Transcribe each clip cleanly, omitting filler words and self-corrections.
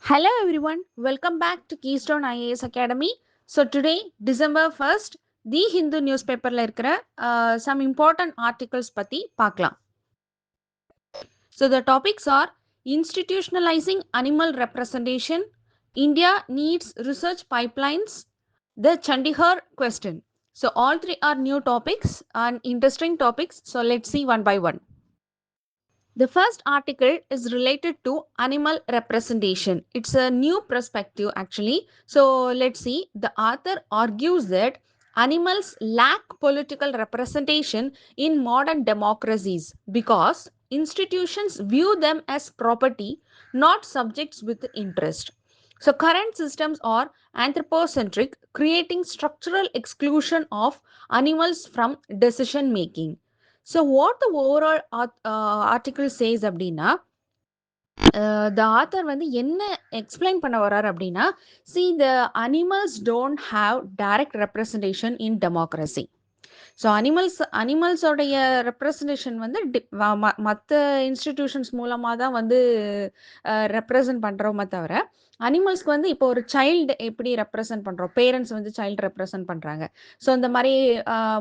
Hello everyone, welcome back to Keystone IAS Academy. So today, December 1st, The Hindu newspaperல இருக்கிற some important articles பத்தி பார்க்கலாம். So the topics are institutionalizing animal representation, India needs research pipelines, the Chandigarh question. So all three are new topics and interesting topics. So let's see one by one. The first article is related to animal representation. It's a new perspective actually. So let's see. The author argues that animals lack political representation in modern democracies because institutions view them as property, not subjects with interest. So current systems are anthropocentric, creating structural exclusion of animals from decision making. So what the overall article says அப்படின்னா the author வந்து என்ன explain பண்ண வர்றாரு அப்படின்னா see the animals don't have direct representation in democracy. So அனிமல்ஸோடைய representation வந்து மற்ற institutions மூலமாக தான் வந்து ரெப்ரசன்ட் பண்ணுறோமே தவிர அனிமல்ஸ்க்கு வந்து இப்போ ஒரு சைல்டு எப்படி ரெப்ரசன்ட் பண்ணுறோம், பேரண்ட்ஸ் வந்து சைல்டு ரெப்ரசன்ட் பண்ணுறாங்க. ஸோ இந்த மாதிரி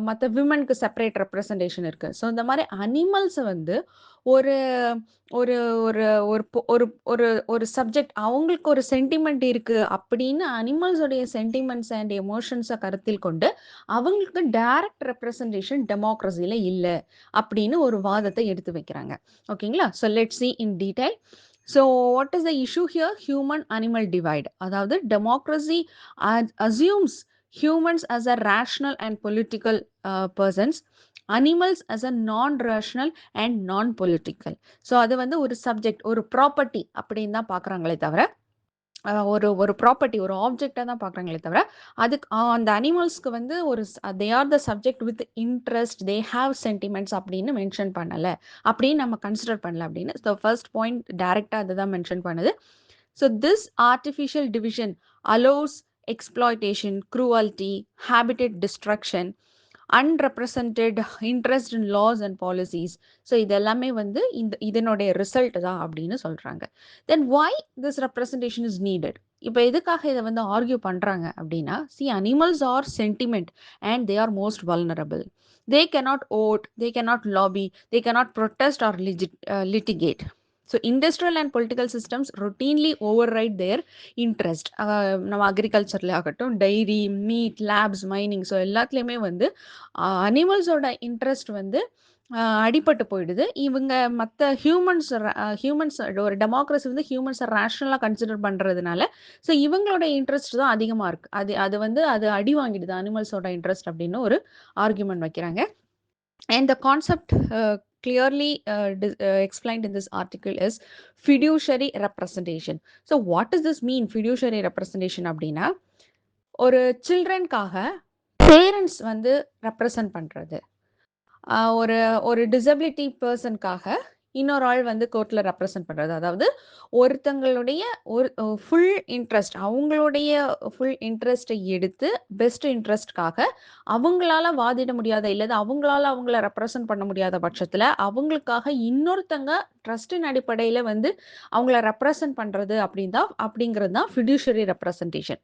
மற்ற விமனுக்கு செப்பரேட் ரெப்ரசன்டேஷன் இருக்குது. ஸோ இந்த மாதிரி அனிமல்ஸை வந்து ஒரு ஒரு ஒரு ஒரு ஒரு ஒரு ஒரு சப்ஜெக்ட் அவங்களுக்கு ஒரு சென்டிமெண்ட் இருக்கு அப்படின்னு அனிமல்ஸோடைய சென்டிமெண்ட்ஸ் அண்ட் எமோஷன்ஸை கருத்தில் கொண்டு அவங்களுக்கு டைரக்ட் ரெப்ரசன்டேஷன் டெமோக்ரஸியில் இல்லை அப்படின்னு ஒரு வாதத்தை எடுத்து வைக்கிறாங்க. ஓகேங்களா? So let see in detail. So what is the issue here? Human animal divide. அதாவது democracy assumes humans as a rational and political persons, animals as a non-rational and non-political. So அது வந்து ஒரு சப்ஜெக்ட், ஒரு property அப்படின்னு தான் பார்க்குறாங்களே தவிர ஒரு ஒரு ப்ராப்பர்ட்டி, ஒரு ஆப்ஜெக்டாக தான் பார்க்குறாங்களே தவிர அதுக்கு அந்த அனிமல்ஸ்க்கு வந்து ஒரு they are the subject with interest, they have sentiments அப்படின்னு மென்ஷன் பண்ணலை, அப்படின்னு நம்ம கன்சிடர் பண்ணல அப்படின்னு. ஸோ ஃபர்ஸ்ட் பாயிண்ட் டைரெக்டாக அதுதான் மென்ஷன் பண்ணுது. So this artificial division allows exploitation, cruelty, habitat destruction, unrepresented interest in laws and policies. So இதெல்லாமே வந்து இதனுடைய ரிசல்ட் தான் அப்படின்னு சொல்கிறாங்க. Then why this representation is needed? இப்போ எதுக்காக இதை வந்து ஆர்கியூ பண்ணுறாங்க அப்படின்னா, see animals are sentiment and they are most vulnerable. They cannot vote, they cannot lobby, they cannot protest or litigate. So industrial and political systems routinely override their interest. நம்ம அக்ரிகல்ச்சரில் ஆகட்டும், dairy, meat, labs, mining, so எல்லாத்துலேயுமே வந்து அனிமல்ஸோட interest வந்து அடிபட்டு போயிடுது. இவங்க மற்ற ஹியூமன்ஸ் ஒரு டெமோக்ரஸி வந்து ஹியூமன்ஸை ரேஷனலாக கன்சிடர் பண்ணுறதுனால ஸோ இவங்களோட இன்ட்ரெஸ்ட் தான் அதிகமாக இருக்குது. அது வந்து அது அடி வாங்கிடுது அனிமல்ஸோட இன்ட்ரெஸ்ட் அப்படின்னு ஒரு ஆர்குமெண்ட் வைக்கிறாங்க. And the concept clearly explained in this article is fiduciary representation. So what does this mean, fiduciary representation அப்படின்னா, ஒரு சில்ட்ரனுக்காக பேரண்ட்ஸ் வந்து ரெப்ரசன்ட் பண்ணுறது, ஒரு ஒரு டிசபிலிட்டி பர்சனுக்காக இன்னொரு ஆள் வந்து கோர்ட்டில் ரெப்ரசன்ட் பண்ணுறது. அதாவது ஒருத்தங்களுடைய ஒரு ஃபுல் இன்ட்ரெஸ்ட், அவங்களுடைய ஃபுல் இன்ட்ரெஸ்ட்டை எடுத்து பெஸ்ட் இன்ட்ரெஸ்ட்காக அவங்களால வாதிட முடியாத, இல்லை அவங்களால அவங்கள ரெப்ரசன்ட் பண்ண முடியாத பட்சத்தில் அவங்களுக்காக இன்னொருத்தங்க ட்ரஸ்டின் அடிப்படையில் வந்து அவங்கள ரெப்ரசன்ட் பண்ணுறது அப்படிங்கிறது தான் fiduciary representation.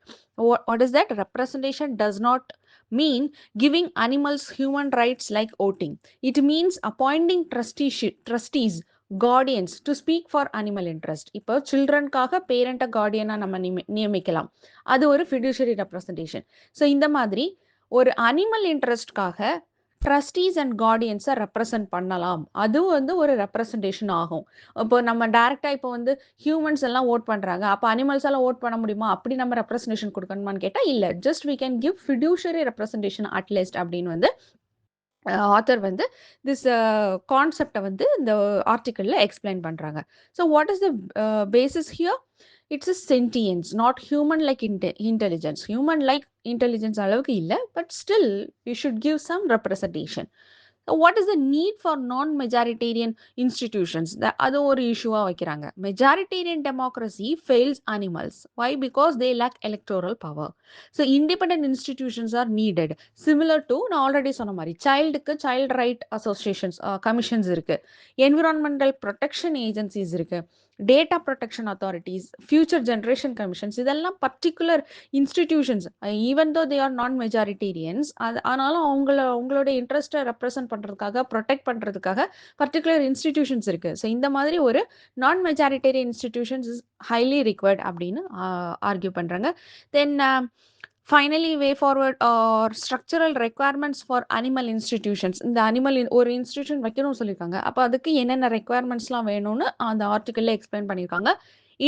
What is that? Representation does not mean giving animals human rights like voting. It means appointing trustees, guardians to speak for animal interest. இப்போ சில்ட்ரனுக்காக பேரண்ட்டை கார்டியனாக நம்ம நியமிக்கலாம். அது ஒரு ஃபிடியூஷரி ரெப்ரசன்டேஷன். ஸோ இந்த மாதிரி ஒரு அனிமல் இன்ட்ரெஸ்ட்காக ட்ரஸ்டீஸ் அண்ட் கார்டியன்ஸை ரெப்ரசன்ட் பண்ணலாம். அதுவும் வந்து ஒரு ரெப்ரசன்டேஷன் ஆகும். இப்போ நம்ம டைரெக்டாக இப்போ வந்து ஹியூமன்ஸ் எல்லாம் ஓட் பண்ணுறாங்க, அப்போ அனிமல்ஸ் எல்லாம் ஓட் பண்ண முடியுமா, அப்படி நம்ம ரெப்ரசன்டேஷன் கொடுக்கணுமான்னு கேட்டால் இல்லை. Just we can give fiduciary representation at least அப்படின்னு வந்து ஆத்தர் வந்து திஸ் கான்செப்டை வந்து இந்த ஆர்டிக்கிளில் எக்ஸ்பிளைன் பண்ணுறாங்க. So what is the basis here? It's a sentience, not human like intelligence. Human like intelligence அளவுக்கு இல்லை, but still you should give some representation. What is the need for non majoritarian institutions? அது ஒரு இஷ்யூவாக வைக்கிறாங்க. Majoritarian democracy fails animals. Why? Because they lack electoral power. So independent institutions are needed. Similar to நான் already சொன்ன மாதிரி சைல்டுக்கு child right associations, commissions இருக்குது, environmental protection agencies இருக்குது, data protection authorities, future generation commissions, இதெல்லாம் particular institutions. Even though they are non majoritarians, அது ஆனாலும் உங்களுடைய இன்ட்ரெஸ்ட்டை ரெப்ரசென்ட் பண்ணுறதுக்காக, ப்ரொடெக்ட் பண்ணுறதுக்காக பர்டிகுலர் இன்ஸ்டிடியூஷன்ஸ் இருக்குது. ஸோ இந்த மாதிரி ஒரு non majoritarian institutions is highly required அப்படின்னு ஆர்கியூ பண்ணுறாங்க. Then finally way forward are structural requirements for animal institutions. இந்த அனிமல் ஒரு இன்ஸ்டிடியூஷன் வைக்கணும்னு சொல்லியிருக்காங்க. அப்போ அதுக்கு என்னென்ன ரெக்குவயர்மெண்ட்ஸ்லாம் வேணும்னு அந்த ஆர்டிக்கல்ல எக்ஸ்பிளைன் பண்ணியிருக்காங்க.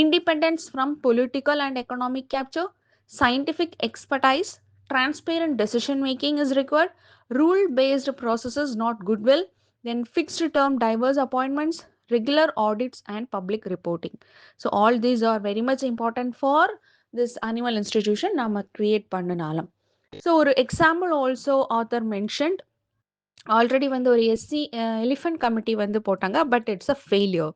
Independence from political and economic capture, scientific expertise, transparent decision making is required, rule based processes, not goodwill, then fixed term diverse appointments, regular audits, and public reporting. So, all these are very much important for this animal institution நம்ம create பண்ணனாலும். So, ஒரு example also author mentioned, already வந்து ஒரு SC elephant committee வந்து போட்டாங்க, but it's a failure.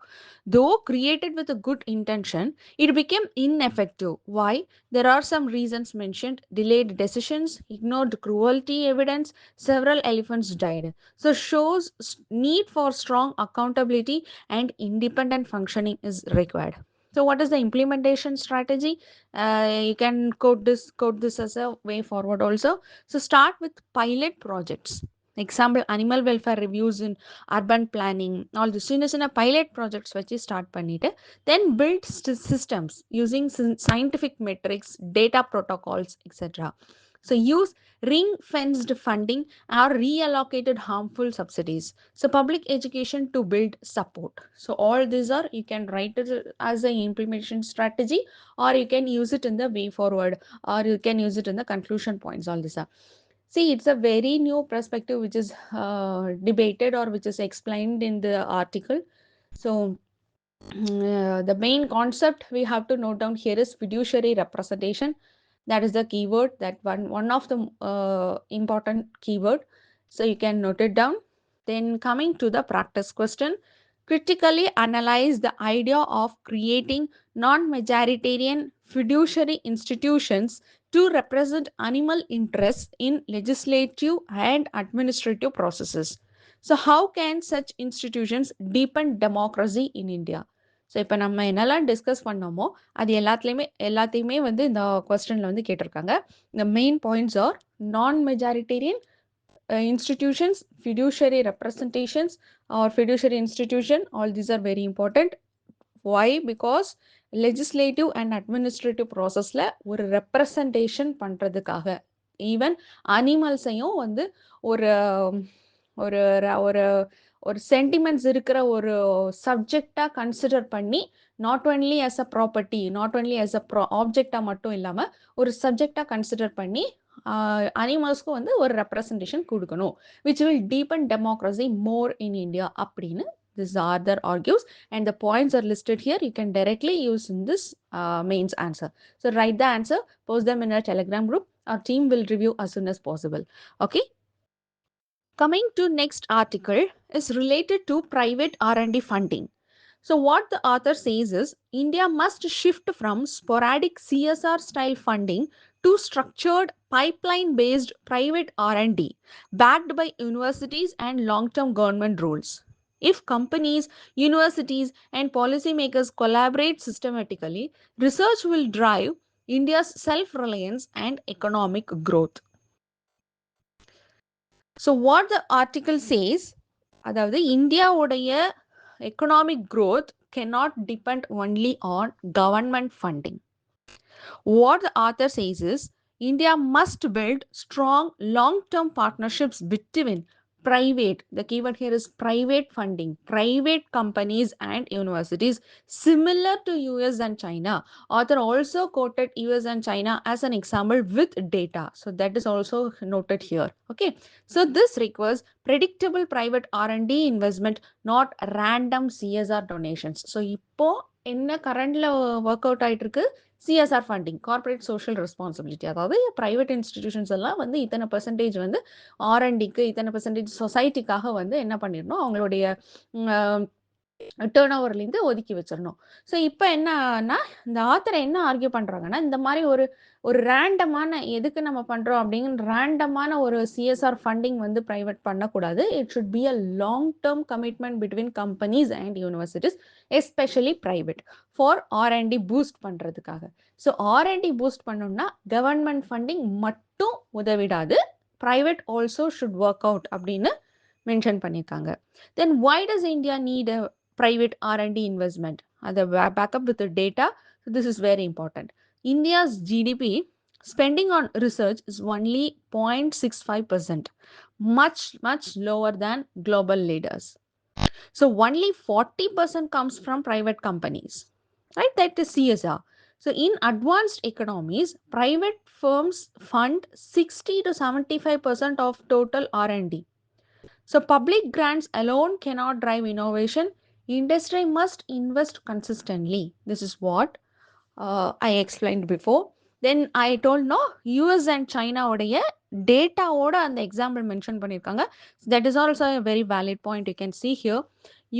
தோ created with a good intention, it became ineffective. Why? There are some reasons mentioned: delayed decisions, ignored cruelty evidence, several elephants died. So shows need for strong accountability and independent functioning is required. So what is the implementation strategy? You can quote this as a way forward also. So start with pilot projects. Example, animal welfare reviews in urban planning, all the சின்ன pilot projects வச்சு start பண்ணிட்டு then build systems using scientific metrics, data protocols, etc. So use ring fenced funding or reallocated harmful subsidies. So public education to build support. So all these are, you can write it as an implementation strategy, or you can use it in the way forward, or you can use it in the conclusion points. All these are, see, it's a very new perspective which is debated or which is explained in the article. So the main concept we have to note down here is fiduciary representation. That is the keyword, that one of the important keyword. So you can note it down. Then coming to the practice question, critically analyze the idea of creating non-majoritarian fiduciary institutions to represent animal interests in legislative and administrative processes. So how can such institutions deepen democracy in India? So இப்போ நம்ம என்னெல்லாம் discuss பண்ணோமோ அது எல்லாத்தையுமே வந்து இந்த கொஸ்டினில் வந்து கேட்டிருக்காங்க. இந்த மெயின் பாயிண்ட்ஸ் ஆர் நான் majoritarian institutions, fiduciary representations or fiduciary institution, all these are very important. Why? Because legislative and administrative processல ஒரு representation பண்றதுக்காக, ஈவன் அனிமல்ஸையும் வந்து ஒரு ஒரு ஒரு ஒரு சென்டிமெண்ட்ஸ் இருக்கிற ஒரு சப்ஜெக்டாக கன்சிடர் பண்ணி, not only as a property, not only as a ஆப்ஜெக்டாக மட்டும் இல்லாமல் ஒரு சப்ஜெக்டாக கன்சிடர் பண்ணி அனிமல்ஸ்க்கு வந்து ஒரு ரெப்ரசன்டேஷன் கொடுக்கணும், which will deepen democracy more in India அப்படின்னு this author argues, and the points are listed here. You can directly use in this mains answer. So write the answer, post them in a Telegram group. Our team will review as soon as possible. Okay. Coming to next article is related to private R&D funding. So what the author says is, India must shift from sporadic CSR style funding to structured pipeline based private R&D backed by universities and long-term government rules. If companies, universities, and policymakers collaborate systematically, research will drive India's self-reliance and economic growth. So what the article says, அதாவது இந்தியாவுடைய economic growth cannot depend only on government funding. What the author says is, India must build strong long-term partnerships between private, the keyword here is private funding, private companies and universities, similar to US and China. Author also quoted US and China as an example with data. So that is also noted here. Okay. So this requires predictable private R&D investment, not random CSR donations. So இப்போ என்ன கரண்ட்ல work out ஆயிட்டு இருக்கு, CSR funding, corporate social responsibility. அதாவது private institutions எல்லாம் வந்து இத்தனை percentage வந்து ஆர்என்டிக்கு, இத்தனை பர்சன்டேஜ் சொசைட்டிக்காக வந்து என்ன பண்ணிடணும், அவங்களுடைய டர்ன் ஓவர்லேருந்து ஒதுக்கி வச்சிடணும். ஸோ இப்போ என்னன்னா, இந்த ஆத்தர் என்ன ஆர்கியூ பண்ணுறாங்கன்னா, இந்த மாதிரி ஒரு ஒரு ரேண்டமான எதுக்கு நம்ம பண்ணுறோம் அப்படிங்கிற ரேண்டமான ஒரு சிஎஸ்ஆர் ஃபண்டிங் வந்து ப்ரைவேட் பண்ணக்கூடாது. It should be a long term commitment between companies and universities, especially private, for R and D boost பண்ணுறதுக்காக. ஸோ ஆர்என்டி பூஸ்ட் பண்ணணும்னா கவர்மெண்ட் ஃபண்டிங் மட்டும் உதவிடாது, private also should work out அப்படின்னு மென்ஷன் பண்ணியிருக்காங்க. Then why does India need a private R&D investment? The back up with the data. So this is very important. India's GDP spending on research is only 0.65%, much lower than global leaders. So only 40% comes from private companies, right? That is CSR. So in advanced economies, private firms fund 60 to 75% of total R&D. So public grants alone cannot drive innovation. Industry must invest consistently. This is what I explained before. Then I told no, US and China உடைய டேட்டாவோட அந்த example mention பண்ணியிருக்காங்க. That is also a very valid point. You can see here.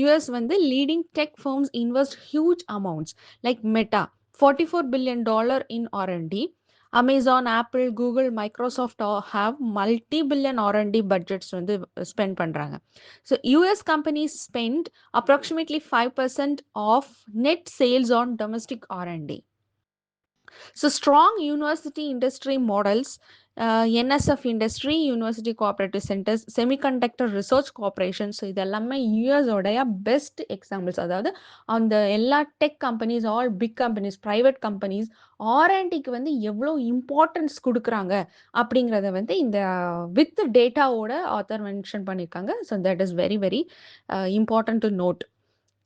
US வந்து leading tech firms invest huge amounts like Meta, $44 billion in R&D. Amazon, Apple, Google, Microsoft all have multi-billion R&D budgets வந்து spend பண்றாங்க. So US companies spend approximately 5% of net sales on domestic R&D. So strong university industry models, NSF industry, university cooperative centers, semiconductor research corporations, so இதெல்லாமே யூஎஸோடைய best examples. அதாவது அந்த எல்லா tech companies, all big companies, private companies ஆர்என்டிக்கு வந்து எவ்வளோ importance கொடுக்குறாங்க அப்படிங்கிறத வந்து இந்த வித் டேட்டாவோட ஆத்தர் மென்ஷன் பண்ணியிருக்காங்க. So that is very very important to note.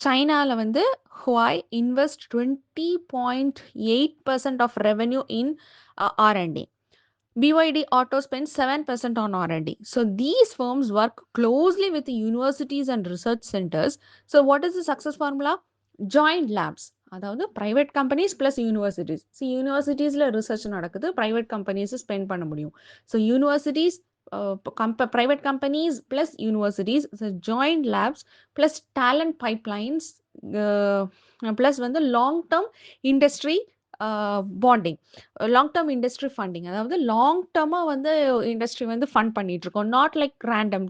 சைனால வந்து Huawei invest 20.8% of revenue in R&D. BYD Auto spends 7% on R&D. So these firms work closely with the universities and research centers. So what is the success formula? Joint labs. அதாவது private companies plus universities. See யூனிவர்சிட்டிஸில் research நடக்குது, private companies spend பண்ண முடியும். So universities, private companies plus universities, so joint labs plus talent pipelines, uh, plus வந்து long term industry bonding, long term industry funding. அதாவது long டேர்மாக வந்து industry வந்து fund பண்ணிட்டு இருக்கோம், not like random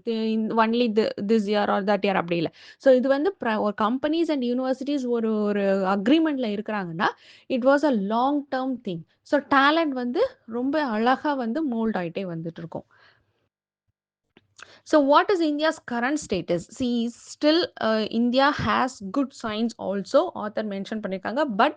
only this year R that year அப்படி இல்லை. So இது வந்து ஒரு கம்பெனிஸ் அண்ட் யூனிவர்சிட்டிஸ் ஒரு ஒரு அக்ரிமெண்ட்ல இருக்கிறாங்கன்னா it was a long term thing. So talent வந்து ரொம்ப அழகாக வந்து மோல்ட் ஆகிட்டே வந்துட்டு இருக்கும். So what is India's current status? See, still India has good signs also. Author mentioned பண்ணிருக்காங்க, but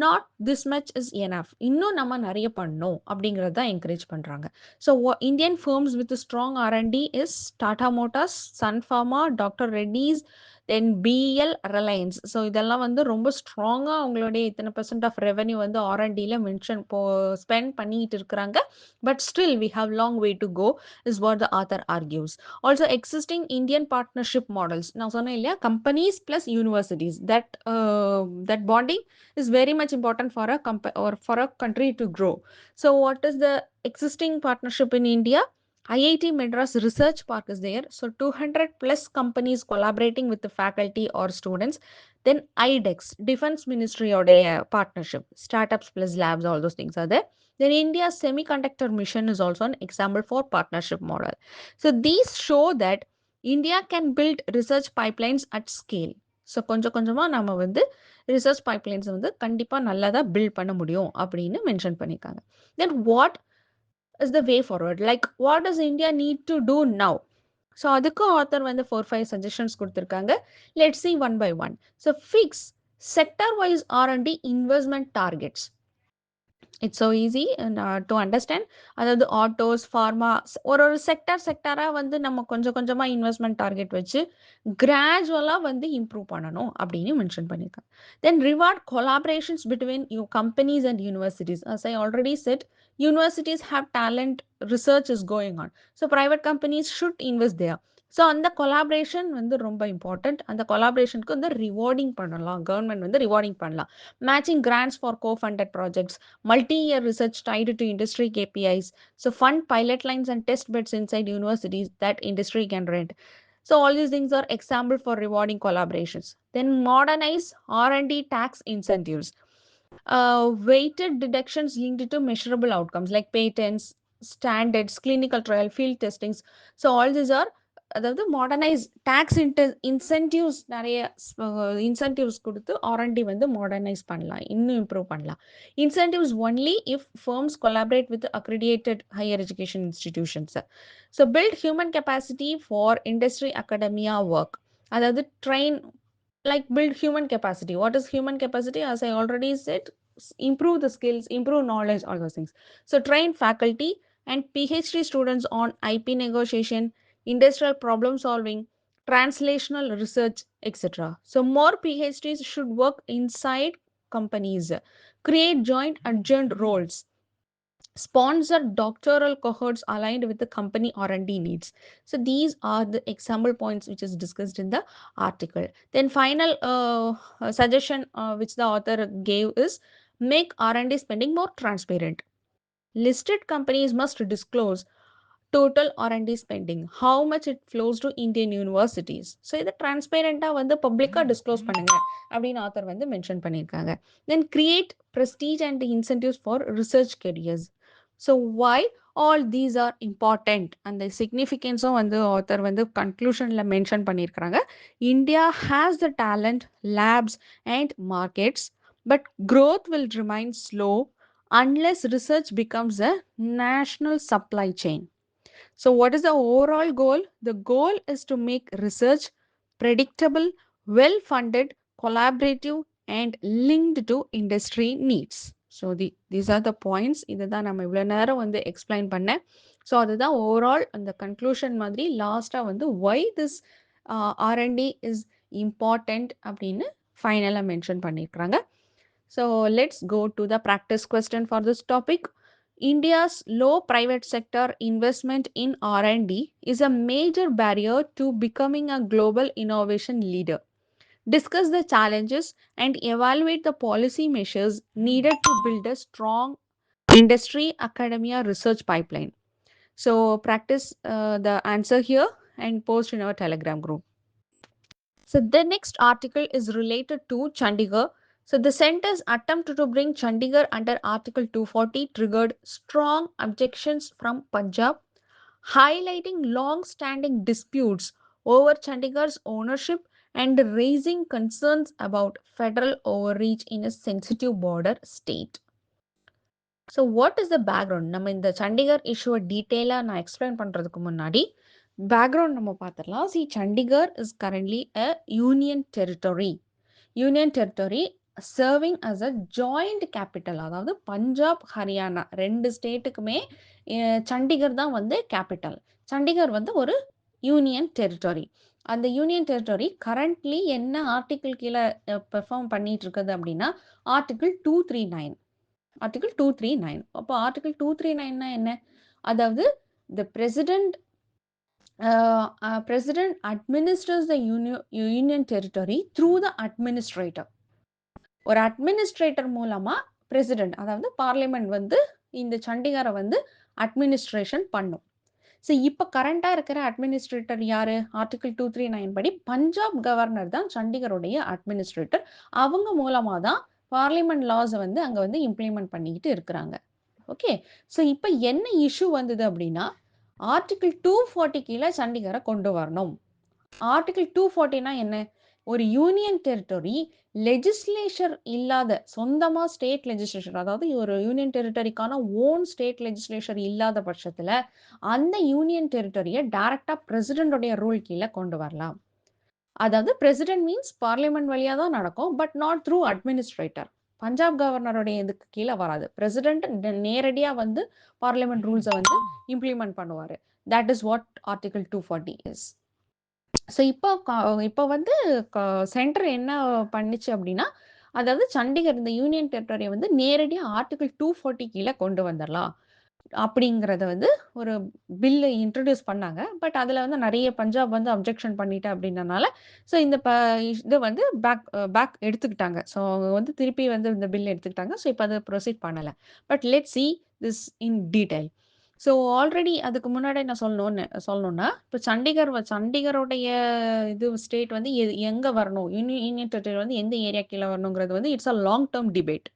not this much is enough. இன்னும் நம்ம நிறைய பண்ணணும் அப்படிங்கிறத encourage பண்றாங்க. So Indian firms with a strong R&D is Tata Motors, Sun Pharma, Dr. Reddy's, then PL, Reliance. So இதெல்லாம் வந்து ரொம்ப ஸ்ட்ராங்காக அவங்களுடைய இத்தனை பர்சன்ட் ஆஃப் ரெவன்யூ வந்து ஆர்என்டியில் மென்ஷன் ஸ்பெண்ட் பண்ணிட்டு இருக்கிறாங்க. But still we have long way to go is what the author argues. Also existing Indian partnership models, நான் சொன்னேன் இல்லையா, companies plus universities, that bonding is very much important for for a country to grow. So what is the existing partnership in India? IIT Madras Research Park is there. So 200 plus companies collaborating with the faculty or students. Then IDEX, Defense Ministry or partnership, startups plus labs, all those things are there. Then India's semiconductor mission is also an example for partnership model. So these show that India can build research pipelines at scale. So கொஞ்சம் கொஞ்சமாக நம்ம வந்து research pipelines வந்து கண்டிப்பாக நல்லதாக build பண்ண முடியும் அப்படின்னு மென்ஷன் பண்ணியிருக்காங்க. Then what is the way forward? Like, what does India need to do now? So அதுக்கு ஆத்தர் வந்து 4-5 சஜஷன்ஸ் கொடுத்துருக்காங்க. Let see one by one. So fix sector wise R and D investment targets. It's so easy to understand. அதாவது autos, pharma, ஒரு ஒரு செக்டராக வந்து நம்ம கொஞ்சம் கொஞ்சமாக இன்வெஸ்ட்மெண்ட் டார்கெட் வச்சு கிராஜுவலாக வந்து இம்ப்ரூவ் பண்ணணும் அப்படின்னு மென்ஷன் பண்ணியிருக்காங்க. Then reward collaborations between companies and universities. As I already said, universities have talent, research is going on, so private companies should invest there. So அந்த கொலாபரேஷன் வந்து ரொம்ப இம்பார்ட்டண்ட். அந்த கொலாபரேஷனுக்கு வந்து ரிவார்டிங் பண்ணலாம், கவர்மெண்ட் வந்து ரிவார்டிங் பண்ணலாம். Matching grants for co-funded projects, multi-year research tied to industry KPIs. So fund pilot lines and test beds inside universities that industry can rent. So all these things are example for rewarding collaborations. Then modernize R&D tax incentives. Weighted deductions linked to measurable outcomes like patents, standards, clinical trial, field testings. So all these are அதாவது modernise tax incentives நிறைய incentives கொடுத்து R and D வந்து modernise பண்ணலாம், இன்னும் improve பண்ணலாம். Incentives only if firms collaborate with accredited higher education institutions. So build human capacity for industry academia work. அதாவது train like build human capacity. What is human capacity? As I already said, improve the skills, improve knowledge, all those things. So train faculty and PhD students on IP negotiation, industrial problem solving, translational research, etc. So more PhDs should work inside companies, create joint adjunct roles, sponsor doctoral cohorts aligned with the company R&D needs. So these are the example points which is discussed in the article. Then final suggestion which the author gave is make R&D spending more transparent. Listed companies must disclose total R&D spending, how much it flows to Indian universities. So இதை டிரான்ஸ்பேரண்டாக வந்து பப்ளிக்காக disclose பண்ணுங்க அப்படின்னு author வந்து mention பண்ணியிருக்காங்க. Then create prestige and incentives for research careers. So why all these are important, அந்த சிக்னிஃபிகன்ஸும் வந்து ஆத்தர் வந்து கன்க்ளூஷனில் மென்ஷன் பண்ணியிருக்கிறாங்க. India has the talent, labs and markets, but growth will remain slow unless research becomes a national supply chain. So, what is the overall goal? The goal is to make research predictable, well funded, collaborative, and linked to industry needs. So, these are the points. இதுதான் நம்ம இவ்வளோ நேரம் வந்து explain பண்ணேன். So அதுதான் overall அந்த conclusion மாதிரி லாஸ்ட்டாக வந்து why this R and D is important அப்படின்னு ஃபைனலாக மென்ஷன் பண்ணியிருக்கிறாங்க. So let's go to the practice question for this topic. India's low private sector investment in R&D is a major barrier to becoming a global innovation leader. Discuss the challenges and evaluate the policy measures needed to build a strong industry academia research pipeline. So practice the answer here and post in our Telegram group. So the next article is related to Chandigarh. So the center's attempt to bring Chandigarh under Article 240 triggered strong objections from Punjab, highlighting long-standing disputes over Chandigarh's ownership and raising concerns about federal overreach in a sensitive border state. So what is the background? நம்ம இந்த சண்டிகர் இஷ்யூவை டீட்டெயிலாக நான் explain பண்ணுறதுக்கு முன்னாடி background நம்ம பார்த்துடலாம். See Chandigarh is currently a union territory. Union territory serving as a joint capital. அதாவது பஞ்சாப், ஹரியானா ரெண்டு ஸ்டேட்டுக்குமே சண்டிகர் தான் வந்து கேபிட்டல். சண்டிகர் வந்து ஒரு யூனியன் டெரிட்டரி. அந்த யூனியன் டெரிட்டரி கரண்ட்லி என்ன ஆர்டிக்கிள் கீழே பெர்ஃபார்ம் பண்ணிட்டு இருக்குது அப்படின்னா ஆர்டிக்கிள் 239. ஆர்டிகிள் 239. அப்போ ஆர்டிகிள் 239னா என்ன? அதாவது the president president administers the union territory through the administrator. ஒரு அட்மினிஸ்ட்ரேட்டர் மூலமா பிரசிடென்ட், அதாவது பார்லிமெண்ட் வந்து இந்த சண்டிகரை வந்து அட்மினிஸ்ட்ரேஷன் பண்ணும். ஸோ இப்போ கரண்டாக இருக்கிற அட்மினிஸ்ட்ரேட்டர் யாரு? ஆர்டிகிள் 239 படி பஞ்சாப் கவர்னர் தான் சண்டிகருடைய அட்மினிஸ்ட்ரேட்டர். அவங்க மூலமாக தான் பார்லிமெண்ட் லாஸை வந்து அங்கே வந்து இம்ப்ளிமெண்ட் பண்ணிக்கிட்டு இருக்கிறாங்க. ஓகே, ஸோ இப்போ என்ன இஷ்யூ வந்தது அப்படின்னா ஆர்டிகிள் 240 கீழே சண்டிகரை கொண்டு வரணும். ஆர்டிகிள் 240னா என்ன? ஒரு யூனியன் டெரிட்டரி லெஜிஸ்லேச்சர் இல்லாத, சொந்தமாக ஸ்டேட் லெஜிஸ்லேச்சர், அதாவது ஒரு யூனியன் டெரிட்டரிக்கான ஓன் ஸ்டேட் லெஜிஸ்லேச்சர் இல்லாத பட்சத்தில் அந்த யூனியன் டெரிட்டரியை டைரக்டாக பிரசிடென்டோடைய ரூல் கீழே கொண்டு வரலாம். அதாவது பிரசிடென்ட் மீன்ஸ் பார்லிமெண்ட் வழியாக தான் நடக்கும், but not through administrator. Punjab கவர்னருடைய இதுக்கு கீழே வராது. பிரசிடென்ட் நேரடியாக வந்து பார்லிமெண்ட் ரூல்ஸை வந்து இம்ப்ளிமெண்ட் பண்ணுவார். That is what article 240 is. So இப்போ வந்து சென்டர் என்ன பண்ணிச்சு அப்படின்னா, அதாவது சண்டிகர் இந்த யூனியன் டெரிட்டரியை வந்து நேரடியாக ஆர்டிகிள் 240 கீழே கொண்டு வந்துடலாம் அப்படிங்கிறத வந்து ஒரு பில்லு இன்ட்ரடியூஸ் பண்ணாங்க. பட் அதில் வந்து நிறைய பஞ்சாப் வந்து அப்ஜெக்ஷன் பண்ணிட்டேன் அப்படின்றனால ஸோ இந்த இதை வந்து பேக் எடுத்துக்கிட்டாங்க. ஸோ அவங்க வந்து திருப்பி வந்து இந்த பில் எடுத்துக்கிட்டாங்க. ஸோ இப்போ அதை ப்ரொசீட் பண்ணலை. But let see this in detail. So already அதுக்கு முன்னாடி நான் சொல்லணும்னா, இப்போ சண்டிகருடைய இது ஸ்டேட் வந்து எங்க வரணும்? யூனியன் டெரிட்டரி வந்து எந்த ஏரியா கீழ வரணுங்கிறது வந்து it's a long term debate.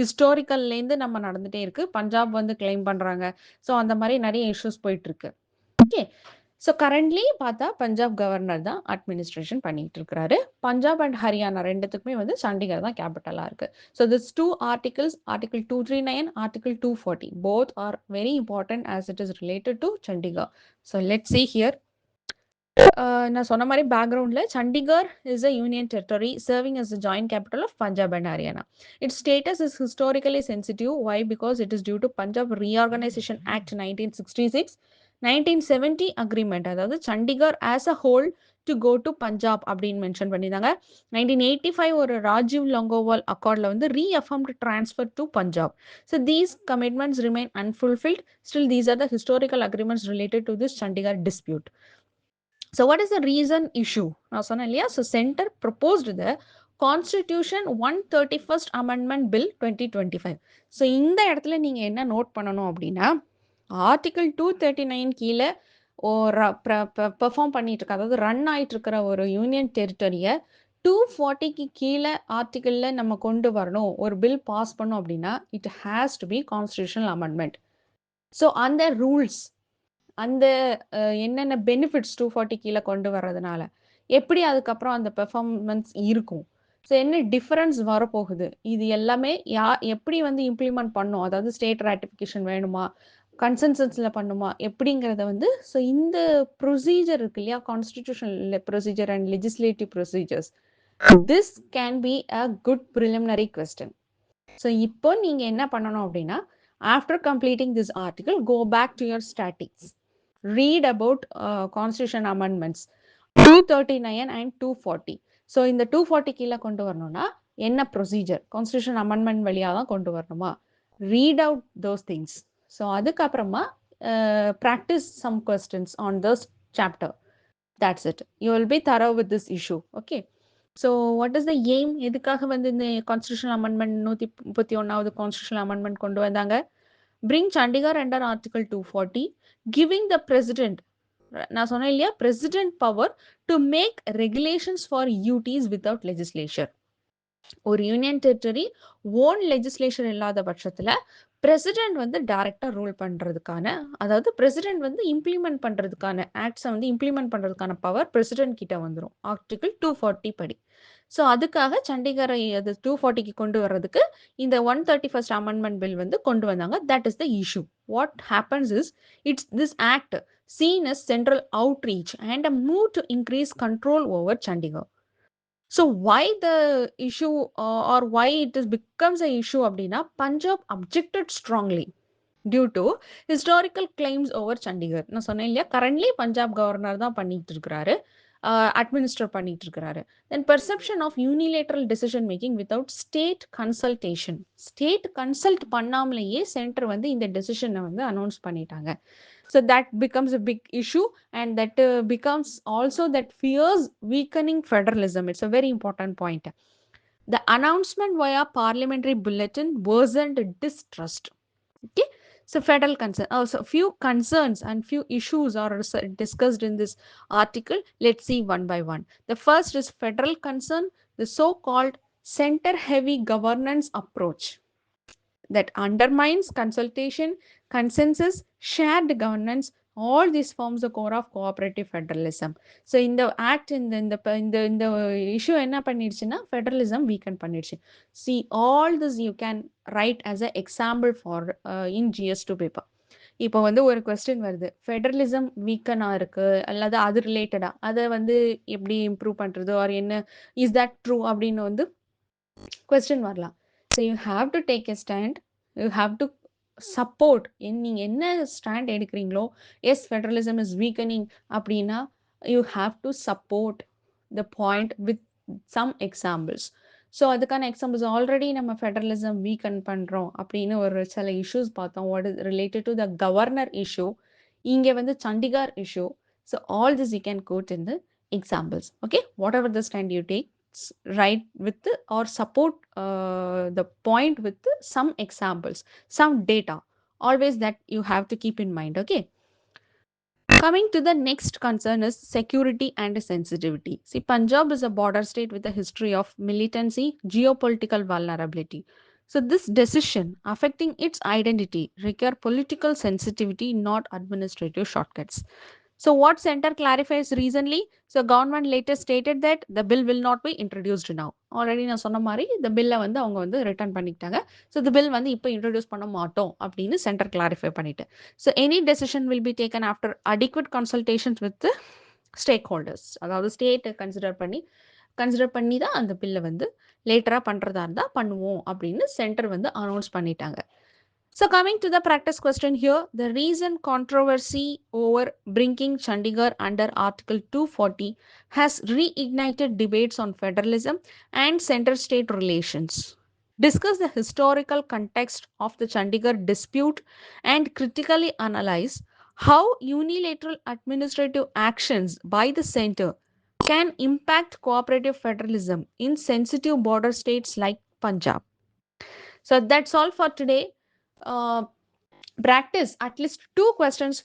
ஹிஸ்டாரிக்கல்லேருந்து நம்ம நடந்துட்டே இருக்கு. பஞ்சாப் வந்து கிளைம் பண்றாங்க. ஸோ அந்த மாரி நெறைய இஷ்யூஸ் போயிட்டுருக்கு. ஓகே. ஸோ கரண்ட்லி பார்த்தா பஞ்சாப் கவர்னர் தான் அட்மினிஸ்ட்ரேஷன் பண்ணிட்டு இருக்கிறாரு. பஞ்சாப் அண்ட் ஹரியானா 2த்துக்குமே வந்து சண்டிகர் தான் கேபிட்டலா இருக்கு. So this 2 articles, article 239, article 240 both are very important as it is related to Chandigarh. So let's see here. நான் சொன்ன மாரி பேக்ரவுண்ட்ல Chandigarh is a union territory serving as the joint capital of Punjab and Haryana. Its status is historically sensitive. Why? Because it is due to Punjab Reorganization Act 1966, 1970 agreement. அதாவது Chandigarh as a whole to go to Punjab அப்படின்னு mention பண்ணியிருந்தாங்க. 1985 ஒரு ராஜீவ் லங்கோவால் அக்கார்ட்ல வந்து reaffirmed transfer to Punjab. So these commitments remain unfulfilled. Still, these are the historical agreements related to this Chandigarh dispute. So what is the reason issue? நான் சொன்னேன் இல்லையா? So center proposed the Constitution 131st Amendment Bill 2025. So இந்த இடத்துல நீங்க என்ன note பண்ணணும் அப்படின்னா, article 239 கீழ பெர்ஃபார்ம் பண்ணிட்டு இருக்க, அதாவது ரன் ஆயிட்டு இருக்கிற ஒரு யூனியன் டெரிட்டரிய 240க்கு கீழ ஆர்டிகிள்ல நம்ம கொண்டு வரணும், ஒரு பில் பாஸ் பண்ணோம் அப்படின்னா, it has to be constitutional amendment. So அந்த ரூல்ஸ், அந்த என்னென்ன பெனிஃபிட்ஸ் 240 கீழ கொண்டு வர்றதுனால, எப்படி அதுக்கப்புறம் அந்த பெர்ஃபார்மன்ஸ் இருக்கும்? ஸோ என்ன டிஃபரன்ஸ் வரப்போகுது? இது எல்லாமே எப்படி வந்து இம்ப்ளிமெண்ட் பண்ணும்? அதாவது ஸ்டேட் ராட்டிஃபிகேஷன் வேணுமா? கன்சென்சஸ்ல பண்ணுமா? எப்படிங்கிறத வந்து ஸோ இந்த ப்ரொசீஜர் இருக்கு இல்லையா? Constitutional procedure and legislative procedures. This can be a good preliminary question. So இப்போ நீங்க என்ன பண்ணணும் அப்படின்னா, after completing this article, go back to your statics. Read about constitution amendments 239 and 240. So இந்த 240 கீழே கொண்டு வரணும்னா என்ன ப்ரொசீஜர்? கான்ஸ்டியூஷன் அமெண்ட்மெண்ட் வழியாக தான் கொண்டு வரணுமா? Read out those things. So அதுக்கப்புறமா practice some questions on those chapter. That's it. You will be thorough with this issue. Okay. So what is the aim? எதுக்காக வந்து இந்த கான்ஸ்டியூஷன் அமெண்ட்மெண்ட் 131வது constitution amendment கொண்டு வந்தாங்க? Bring Chandigarh under Article 240, giving the president, நான் சொன்னேன் இல்லையா, president power to make regulations for UTs without legislature. ஒரு யூனியன் டெரிட்டரி ஓன் லெஜிஸ்லேஷன் இல்லாத பட்சத்தில் பிரசிடென்ட் வந்து டைரக்டா ரூல் பண்றதுக்கான, அதாவது பிரசிடென்ட் வந்து இம்ப்ளிமெண்ட் பண்றதுக்கான ஆக்ட்ஸை வந்து இம்ப்ளிமெண்ட் பண்றதுக்கான பவர் பிரசிடென்ட் கிட்ட வந்துடும் ஆர்டிகிள் 240 படி. ஸோ அதுக்காக சண்டிகரை அது 240க்கு கொண்டு வர்றதுக்கு இந்த 131st அமெண்ட்மெண்ட் பில் வந்து கொண்டு வந்தாங்க. That is the issue. What happens is it's this act seen as central outreach and a move to increase control over Chandigarh. So why the issue or why it is becomes a issue அப்படின்னா, Punjab objected strongly due to historical claims over Chandigarh. நான் சொன்னேன் இல்லையா, currently Punjab governor தான் பண்ணிட்டு இருக்கிறாரு, administer பண்ணிட்டு இருக்கிறாரு. Then perception of unilateral decision making without state consultation. State consult பண்ணாமலேயே சென்டர் வந்து இந்த டெசிஷனை வந்து அனௌன்ஸ் பண்ணிட்டாங்க. So that becomes a big issue, and that becomes also that fears weakening federalism. It's a very important point. The announcement via parliamentary bulletin worsened distrust. Okay. So federal concern, also few concerns and few issues are discussed in this article. Let's see one by one. The first is federal concern, the so-called center heavy governance approach that undermines consultation, consensus, shared governance. All these forms the core of cooperative federalism. So in the act, in the issue என்ன பண்ணிடுச்சுன்னா federalism weaken பண்ணிடுச்சு. See, all this you can write as an example for in GS2 paper. இப்போ வந்து ஒரு question வருது, federalism வீக்கனா இருக்கு அல்லது அது ரிலேட்டடா, அதை வந்து எப்படி இம்ப்ரூவ் பண்றது ஆர் என்ன, இஸ் தட் ட்ரூ அப்படின்னு வந்து கொஸ்டின் வரலாம். So you have to take a stand, you have to support. நீங்கள் என்ன ஸ்டாண்ட் எடுக்கிறீங்களோ, எஸ் ஃபெடரலிசம் இஸ் வீக்கனிங் அப்படின்னா you have to support the point with some examples. So அதுக்கான examples already நம்ம federalism weaken பண்ணுறோம் அப்படின்னு ஒரு சில இஷ்யூஸ் பார்த்தோம். What is related to the governor issue, இங்கே வந்து Chandigarh issue. So all this you can quote in the examples. Okay, whatever the stand you take, write with or support the point with some examples, some data, Always that you have to keep in mind. Okay. Coming to the next concern is security and sensitivity. See, Punjab is a border state with a history of militancy, geopolitical vulnerability. So, this decision affecting its identity require political sensitivity, not administrative shortcuts. So, what center clarifies recently? So, government later stated that the bill will not be introduced now. Already நான் சொன்ன மாதிரி இந்த பில்லை வந்து அவங்க வந்து return பண்ணிக்கிட்டாங்க. So இந்த பில் வந்து இப்போ இன்ட்ரடியூஸ் பண்ண மாட்டோம் அப்படின்னு சென்டர் கிளாரிஃபை பண்ணிட்டு. So any decision will be taken after adequate consultations with stakeholders. அதாவது ஸ்டேட்டை கன்சிடர் பண்ணி தான் அந்த பில்லை வந்து லேட்டராக பண்ணுறதா இருந்தால் பண்ணுவோம் அப்படின்னு சென்டர் வந்து அனௌன்ஸ் பண்ணிட்டாங்க. So coming to the practice question here, the recent controversy over bringing Chandigarh under Article 240 has reignited debates on federalism and center-state relations. Discuss the historical context of the Chandigarh dispute and critically analyze how unilateral administrative actions by the center can impact cooperative federalism in sensitive border states like Punjab. So that's all for today. Uh, Practice at least two questions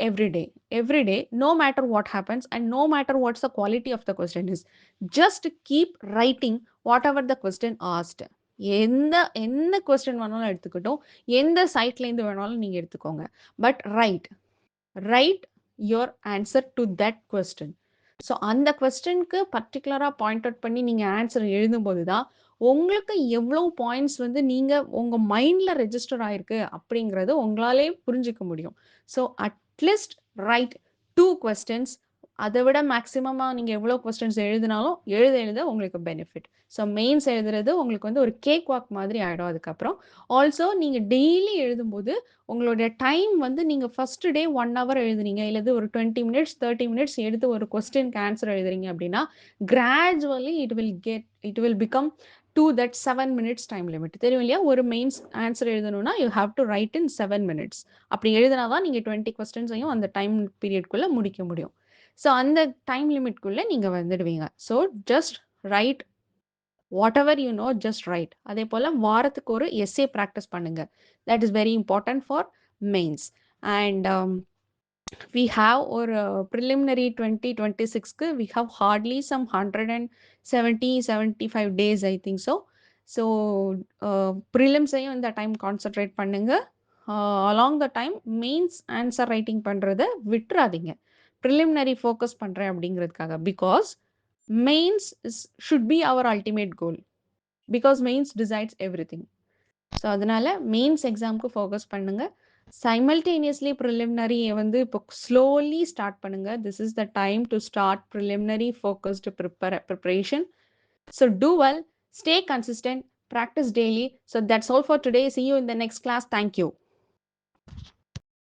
every day, no matter what happens and no matter what's the quality of the question is. Just keep writing whatever the question asked. எந்த question வேணாலும் எடுத்துக்கிட்டோம், எந்த சைட்லேருந்து வேணாலும் நீங்கள் எடுத்துக்கோங்க. But right your answer to that question. So அந்த கொஸ்டினுக்கு பர்டிகுலராக பாயிண்ட் அவுட் பண்ணி நீங்கள் ஆன்சர் எழுதும்போது தான் உங்களுக்கு எவ்வளோ பாயிண்ட்ஸ் வந்து நீங்கள் உங்கள் மைண்டில் ரெஜிஸ்டர் ஆகிருக்கு அப்படிங்கிறது உங்களாலே புரிஞ்சிக்க முடியும். So at least right 2 questions. அதை விட மேக்ஸிமமாக நீங்கள் எவ்வளோ கொஸ்டின்ஸ் எழுதினாலும் எழுத உங்களுக்கு பெனிஃபிட். ஸோ மெயின்ஸ் எழுதுறது உங்களுக்கு வந்து ஒரு கேக் வாக் மாதிரி ஆகிடும். அதுக்கப்புறம் ஆல்சோ நீங்கள் டெய்லி எழுதும்போது உங்களுடைய டைம் வந்து நீங்கள் ஃபர்ஸ்ட் டே 1 hour எழுதுனீங்க, இல்லது ஒரு 20 minutes 30 minutes எடுத்து ஒரு கொஸ்டினுக்கு ஆன்சர் எழுதுறீங்க அப்படின்னா gradually it will become to that 7 minutes time limit. தெரியும் இல்லையா? ஒரு மெயின்ஸ் ஆன்சர் எழுதணும்னா you have to write in 7 minutes. அப்படி எழுதினா தான் நீங்கள் 20 கொஸ்டின்ஸையும் அந்த டைம் பீரியட்குள்ளே முடிக்க முடியும். ஸோ அந்த டைம் லிமிட்குள்ளே நீங்கள் வந்துடுவீங்க. So just right what ever you know, just right. அதே போல் வாரத்துக்கு ஒரு எஸ்ஏ ப்ராக்டிஸ் பண்ணுங்கள். That is very important for mains. And we have or preliminary 2026 we have hardly some 175 days, I think so. So prelims ஐயும் இந்த time concentrate பண்ணுங்க. along the time mains answer writing பண்ணுறதை விட்டுறாதீங்க. Preliminary focus பண்ணுறேன் அப்படிங்கிறதுக்காக. Because mains should be our ultimate goal. Because mains decides everything. So அதனால mains எக்ஸாமுக்கு focus பண்ணுங்க. சைமல்டேனியஸ்லி ப்ரிலிமினரி வந்து இப்போ ஸ்லோலி ஸ்டார்ட் பண்ணுங்க. This is the time to start preliminary focused preparation. So do well, stay consistent, practice daily. So that's all for today. See you in the next class. Thank you.